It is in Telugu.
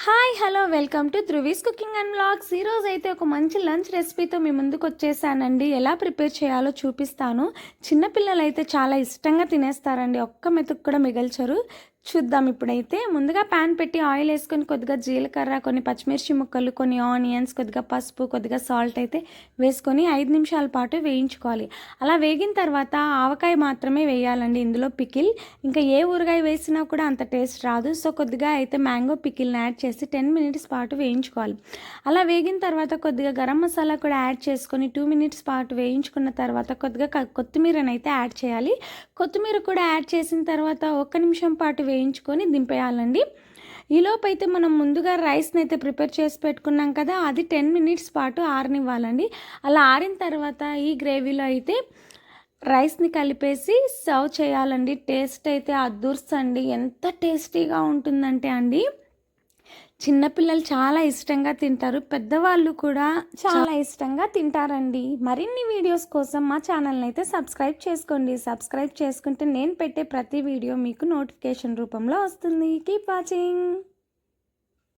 Hi hello welcome to Dhruvi's cooking and vlogs. ఈరోజు అయితే ఒక మంచి లంచ్ రెసిపీతో మీ ముందుకు వచ్చేసానండి. ఎలా ప్రిపేర్ చేయాలో చూపిస్తాను. చిన్నపిల్లలు అయితే చాలా ఇష్టంగా తినేస్తారండి, ఒక్క మెతుకు కూడా మిగల్చరు. చూద్దాం. ఇప్పుడైతే ముందుగా ప్యాన్ పెట్టి ఆయిల్ వేసుకొని కొద్దిగా జీలకర్ర, కొన్ని పచ్చిమిర్చి ముక్కలు, కొన్ని ఆనియన్స్, కొద్దిగా పసుపు, కొద్దిగా సాల్ట్ అయితే వేసుకొని 5 నిమిషాల పాటు వేయించుకోవాలి. అలా వేగిన తర్వాత ఆవకాయ మాత్రమే వేయాలండి ఇందులో, పికిల్ ఇంకా ఏ ఊరగాయ వేసినా కూడా అంత టేస్ట్ రాదు. సో కొద్దిగా అయితే మ్యాంగో పికిల్ని యాడ్ చేసి 10 మినిట్స్ పాటు వేయించుకోవాలి. అలా వేగిన తర్వాత కొద్దిగా గరం మసాలా కూడా యాడ్ చేసుకొని 2 మినిట్స్ పాటు వేయించుకున్న తర్వాత కొద్దిగా కొత్తిమీరని అయితే యాడ్ చేయాలి. కొత్తిమీర కూడా యాడ్ చేసిన తర్వాత 1 నిమిషం పాటు వేయించుకొని దింపేయాలండి. ఈలోపు అయితే మనం ముందుగా రైస్ని అయితే ప్రిపేర్ చేసి పెట్టుకున్నాం కదా, అది 10 మినిట్స్ పాటు ఆరనివ్వాలండి. అలా ఆరిన తర్వాత ఈ గ్రేవీలో అయితే రైస్ని కలిపేసి సర్వ్ చేయాలండి. టేస్ట్ అయితే అద్దుర్సండి, ఎంత టేస్టీగా ఉంటుందంటే అండి, చిన్నపిల్లలు చాలా ఇష్టంగా తింటారు, పెద్దవాళ్ళు కూడా చాలా ఇష్టంగా తింటారండి. మరిన్ని వీడియోస్ కోసం మా ఛానల్ని అయితే సబ్స్క్రైబ్ చేసుకోండి. సబ్స్క్రైబ్ చేసుకుంటే నేను పెట్టే ప్రతి వీడియో మీకు నోటిఫికేషన్ రూపంలో వస్తుంది. Keep watching.